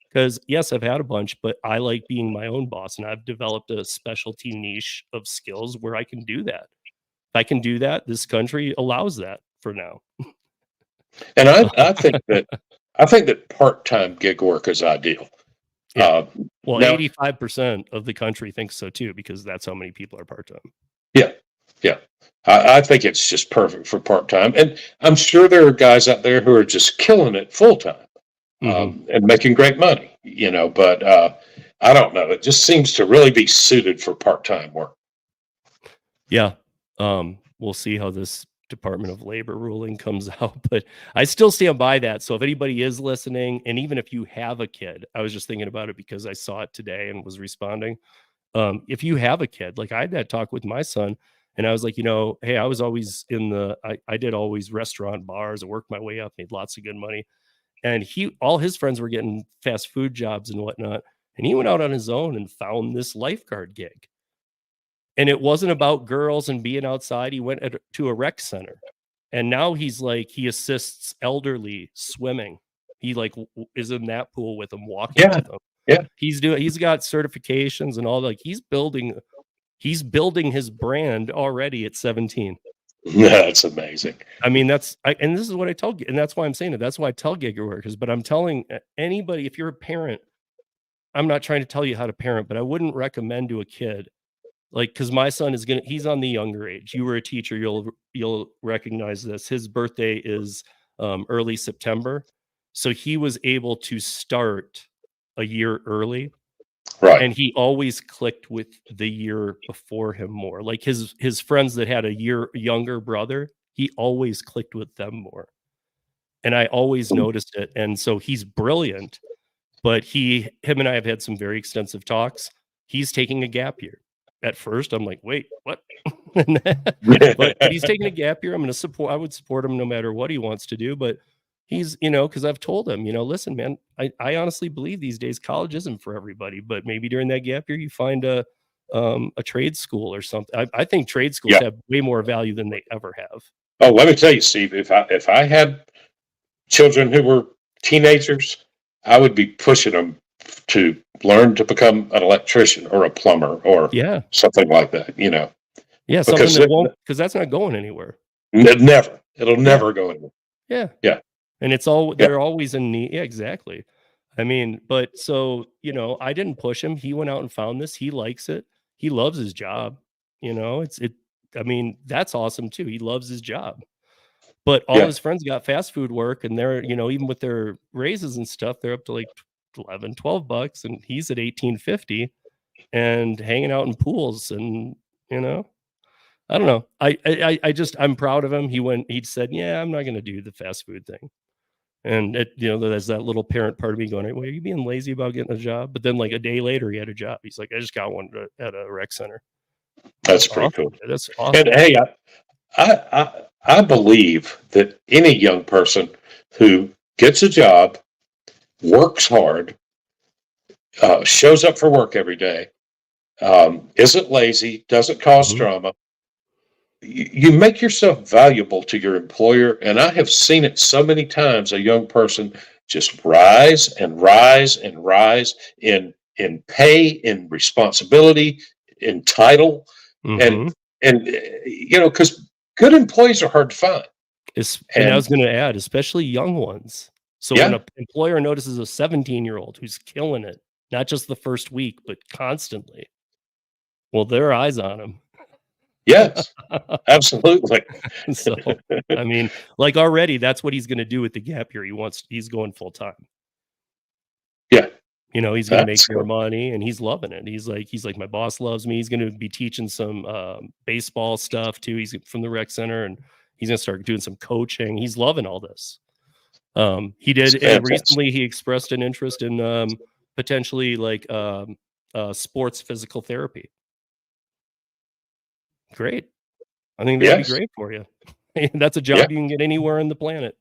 because yes, I've had a bunch, but I like being my own boss, and I've developed a specialty niche of skills where I can do that. If I can do that, this country allows that for now.
And I think that part-time gig work is ideal.
Well, 85% of the country thinks so too, because that's how many people are part-time.
Yeah. I think it's just perfect for part-time. And I'm sure there are guys out there who are just killing it full-time and making great money, you know, but I don't know. It just seems to really be suited for part-time work.
Yeah. We'll see how this Department of Labor ruling comes out, but I still stand by that. So if anybody is listening, and even if you have a kid, I was just thinking about it because I saw it today and was responding. If you have a kid, like I had that talk with my son, and I was like, you know, hey, I was always I did always restaurant, bars. I worked my way up, made lots of good money. And all his friends were getting fast food jobs and whatnot. And he went out on his own and found this lifeguard gig. And it wasn't about girls and being outside. He went to a rec center, and now he assists elderly swimming. He is in that pool with them, walking with them.
Yeah.
He's got certifications and all. Like he's building his brand already at 17.
That's amazing.
I mean, and this is what I tell, and that's why I'm saying it. That's why I tell gig workers, but I'm telling anybody, if you're a parent, I'm not trying to tell you how to parent, but I wouldn't recommend to a kid, like, because my son he's on the younger age. You were a teacher, you'll recognize this. His birthday is early September. So he was able to start a year early.
Right.
And he always clicked with the year before him more. Like his friends that had a year younger brother, he always clicked with them more. And I always noticed it. And so he's brilliant, but him and I have had some very extensive talks. He's taking a gap year. At first, I'm like, wait, what? but he's taking a gap year. I would support him no matter what he wants to do. But he's, because I've told him, listen, man, I honestly believe these days college isn't for everybody, but maybe during that gap year, you find a trade school or something. I think trade schools have way more value than they ever have.
Oh, let me tell you, Steve, if I had children who were teenagers, I would be pushing them to learn to become an electrician or a plumber or something like that,
Yeah, something that won't, because that's not going anywhere.
It'll never go anywhere.
Yeah. And they're always in need. Yeah, exactly. I mean, but so, I didn't push him. He went out and found this. He likes it. He loves his job. I mean, that's awesome too. He loves his job. But all
Yeah.
his friends got fast food work, and they're, even with their raises and stuff, they're up to like 11, $12, and he's at 18.50 and hanging out in pools. And, I don't know. I'm proud of him. He said, yeah, I'm not going to do the fast food thing. And there's that little parent part of me going, well, are you being lazy about getting a job? But then like a day later, he had a job. He's like, I just got one at a rec center.
That's pretty
Awesome.
cool.
That's awesome.
And hey, I believe that any young person who gets a job, works hard, shows up for work every day, isn't lazy, doesn't cause drama, you make yourself valuable to your employer. And I have seen it so many times, a young person just rise and rise and rise in pay, in responsibility, in title, and because good employees are hard to find.
And I was going to add, especially young ones. So
Yeah.
when an employer notices a 17-year-old who's killing it, not just the first week, but constantly, well, their eyes on him.
Yes, absolutely.
So, I mean, like already, that's what he's going to do with the gap year. He's going full time.
Yeah.
He's going to make more money, and he's loving it. He's like, my boss loves me. He's going to be teaching some baseball stuff too. He's from the rec center, and he's going to start doing some coaching. He's loving all this. He did, and recently he expressed an interest in potentially like sports physical therapy. Great. I think that'd be great for you. That's a job you can get anywhere on the planet.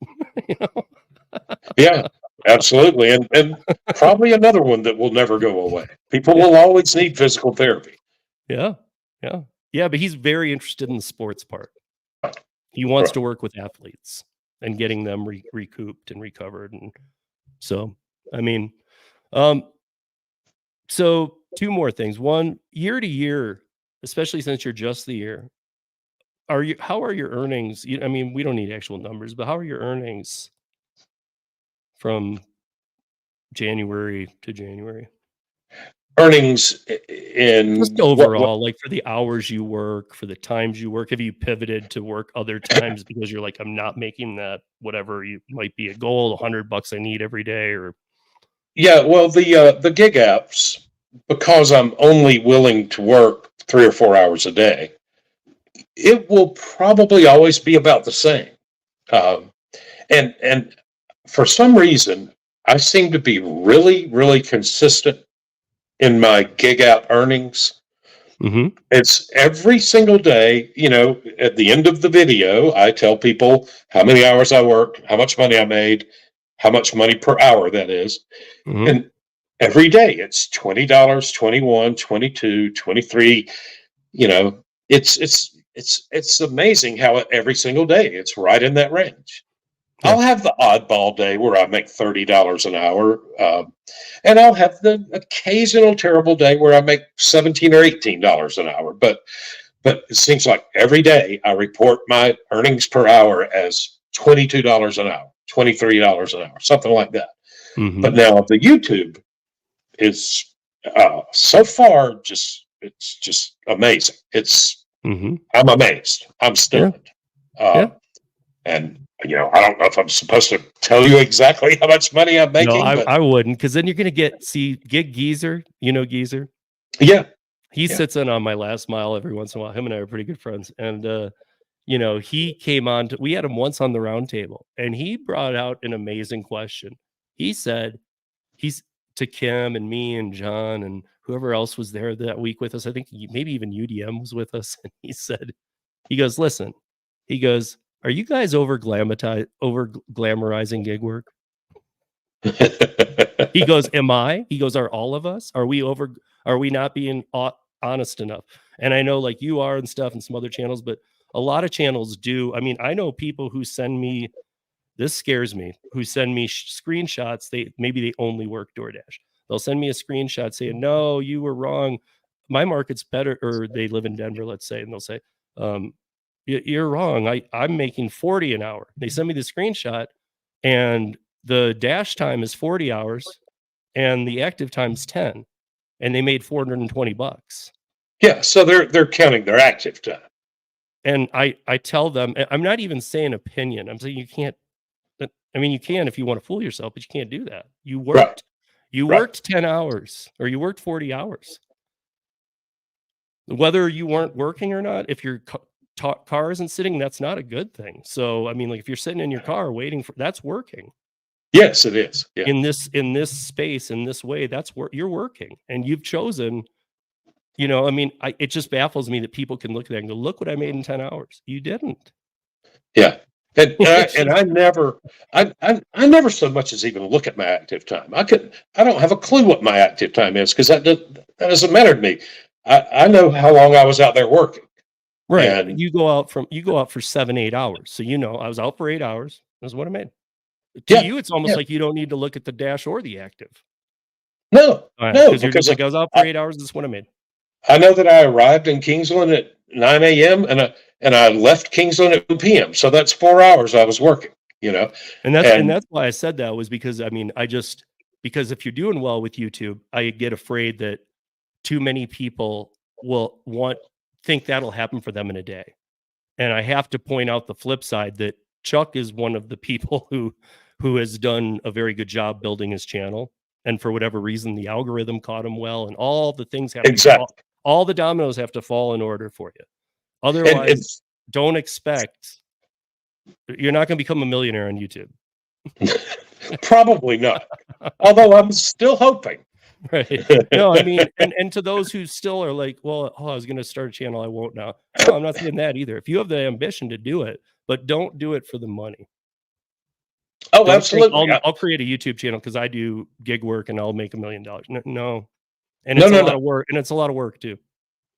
Yeah, absolutely. And probably another one that will never go away. People will always need physical therapy.
Yeah. But he's very interested in the sports part. He wants to work with athletes and getting them recouped and recovered. And so, I mean, so two more things. One, year to year, especially since you're just the year, how are your earnings? I mean, we don't need actual numbers, but how are your earnings from January to January?
Earnings in
just overall, like for the hours you work, for the times you work. Have you pivoted to work other times because you're like, I'm not making that, whatever you might be a goal, $100 I need every day? Or
yeah, well, the gig apps, because I'm only willing to work 3 or 4 hours a day, it will probably always be about the same. And for some reason, I seem to be really, really consistent in my gig app earnings. It's every single day, at the end of the video, I tell people how many hours I worked, how much money I made, how much money per hour that is. And every day it's $20, $21, $22, $23. It's amazing how every single day it's right in that range. Yeah. I'll have the oddball day where I make $30 an hour, and I'll have the occasional terrible day where I make $17 or $18 an hour. But it seems like every day I report my earnings per hour as $22 an hour, $23 an hour, something like that. But now the YouTube is so far it's just amazing. I'm amazed. I'm stunned. And I don't know if I'm supposed to tell you exactly how much money I'm making.
No, I wouldn't, because then you're going to Gig Geezer. Geezer?
Yeah.
He sits in on my last mile every once in a while. Him and I are pretty good friends. And, he came on, we had him once on the round table, and he brought out an amazing question. He said, he's to Kim and me and John and whoever else was there that week with us. I think maybe even UDM was with us. And he goes, listen, are you guys over glamorizing gig work? He goes, am I? He goes, are all of us? Are we not being honest enough? And I know like you are and stuff and some other channels, but a lot of channels do. I mean, I know people who send me, this scares me, who send me screenshots. Maybe they only work DoorDash. They'll send me a screenshot saying, no, you were wrong. My market's better. Or they live in Denver, let's say, and they'll say, you're wrong. I'm making 40 an hour. They send me the screenshot, and the dash time is 40 hours and the active time's 10, and they made $420.
Yeah. So they're counting their active time.
And I tell them, I'm not even saying opinion. I'm saying you can't. I mean, you can if you want to fool yourself, but you can't do that. You
Right.
worked 10 hours or you worked 40 hours. Whether you weren't working or not, if your car isn't sitting, that's not a good thing. So, I mean, like if you're sitting in your car waiting for, that's working.
Yes, it is. Yeah.
In this space, in this way, that's where you're working, and you've chosen. You know, I mean, it just baffles me that people can look at that and go, "Look what I made in 10 hours." You didn't.
Yeah. And I never so much as even look at my active time. I don't have a clue what my active time is because that doesn't matter to me. I know how long I was out there working.
Right.
And
You go out for 7-8 hours. So, you know, I was out for 8 hours. That's what I made. To you, it's almost like you don't need to look at the dash or the active.
No,
because you're just like, I was out for 8 hours. That's what I made.
I know that I arrived in Kingsland at 9 a.m. and I left Kingsland at 2 p.m. So that's 4 hours I was working, you know.
And that's why I said that, was because, I mean, because if you're doing well with YouTube, I get afraid that too many people will think that'll happen for them in a day. And I have to point out the flip side that Chuck is one of the people who has done a very good job building his channel. And for whatever reason, the algorithm caught him well, and all the things have to fall, all the dominoes have to fall in order for you. Otherwise, don't expect, you're not going to become a millionaire on YouTube.
Probably not. Although I'm still hoping.
Right. No, I mean, and to those who still are like, well, I was going to start a channel, I won't now. No, I'm not saying that either. If you have the ambition to do it, but don't do it for the money.
Oh, absolutely.
I'll create a YouTube channel because I do gig work and I'll make $1 million. No. And it's a lot of work, and it's a lot of work too.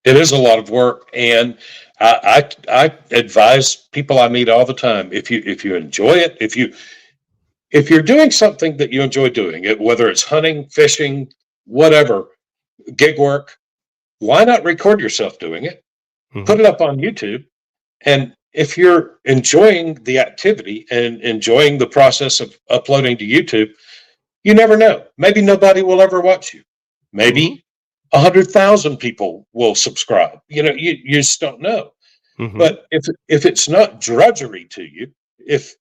It is a lot of work, and I advise people I meet all the time: if you enjoy it, if you're doing something that you enjoy doing, whether it's hunting, fishing, whatever, gig work, why not record yourself doing it, put it up on YouTube, and if you're enjoying the activity and enjoying the process of uploading to YouTube, you never know. Maybe nobody will ever watch you. Maybe 100,000 people will subscribe. You know, you just don't know. But if it's not drudgery to you, if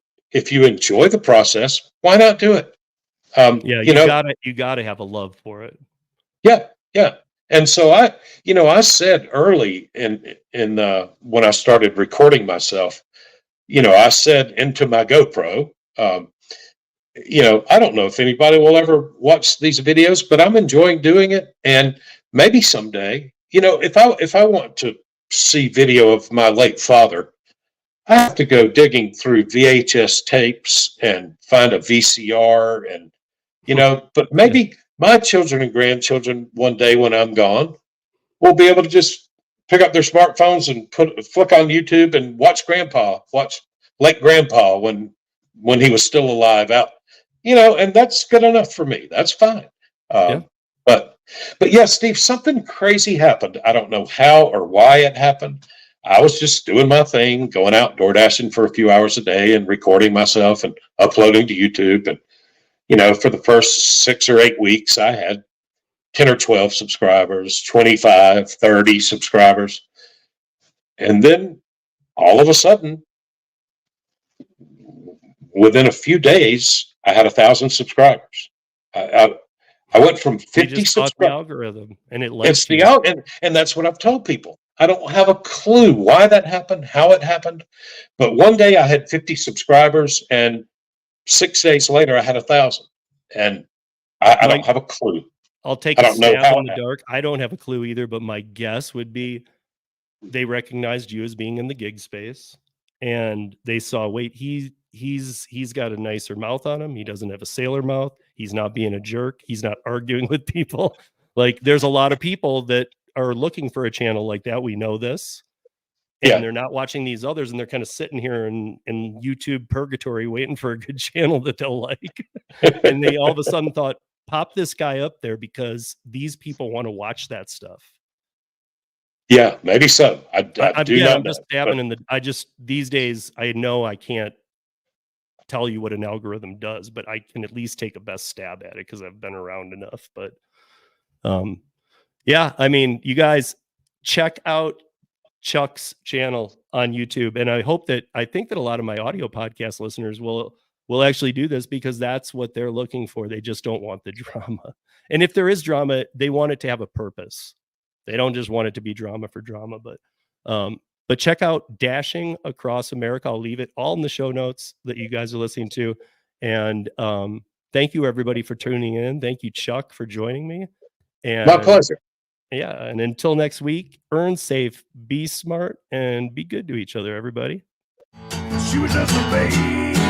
you enjoy the process, why not do it?
You gotta have a love for it.
Yeah. And so I said early in when I started recording myself, I said into my GoPro, I don't know if anybody will ever watch these videos, but I'm enjoying doing it. And maybe someday, if I want to see video of my late father, I have to go digging through VHS tapes and find a VCR and, but maybe my children and grandchildren one day when I'm gone will be able to just pick up their smartphones and flick on YouTube and watch late grandpa when he was still alive out, and that's good enough for me. That's fine. But yeah, Steve, something crazy happened. I don't know how or why it happened. I was just doing my thing, going out DoorDashing for a few hours a day and recording myself and uploading to YouTube. And, for the first 6 or 8 weeks, I had 10 or 12 subscribers, 25, 30 subscribers. And then all of a sudden, within a few days, I had 1,000 subscribers. I went from 50 subscribers.
The algorithm, and
it's the and that's what I've told people. I don't have a clue why that happened, how it happened, but one day I had 50 subscribers, and 6 days later I had 1,000, and I don't have a clue.
I'll take a stab in the dark. I don't have a clue either, but my guess would be they recognized you as being in the gig space, and they saw, wait, he's got a nicer mouth on him. He doesn't have a sailor mouth. He's not being a jerk. He's not arguing with people. Like, there's a lot of people that are looking for a channel like that. We know this. And they're not watching these others, and they're kind of sitting here in YouTube purgatory waiting for a good channel that they'll like. And they all of a sudden thought, pop this guy up there because these people want to watch that stuff.
Yeah, maybe so. I'm
just dabbing in these days, I know I can't tell you what an algorithm does, but I can at least take a best stab at it because I've been around enough. But yeah, I mean, you guys check out Chuck's channel on YouTube. And I think that a lot of my audio podcast listeners will actually do this, because that's what they're looking for. They just don't want the drama. And if there is drama, they want it to have a purpose. They don't just want it to be drama for drama. But check out Dashing Across America. I'll leave it all in the show notes that you guys are listening to. And thank you, everybody, for tuning in. Thank you, Chuck, for joining me. And
My pleasure.
Yeah. And until next week, earn safe, be smart, and be good to each other, everybody.
She was just a baby.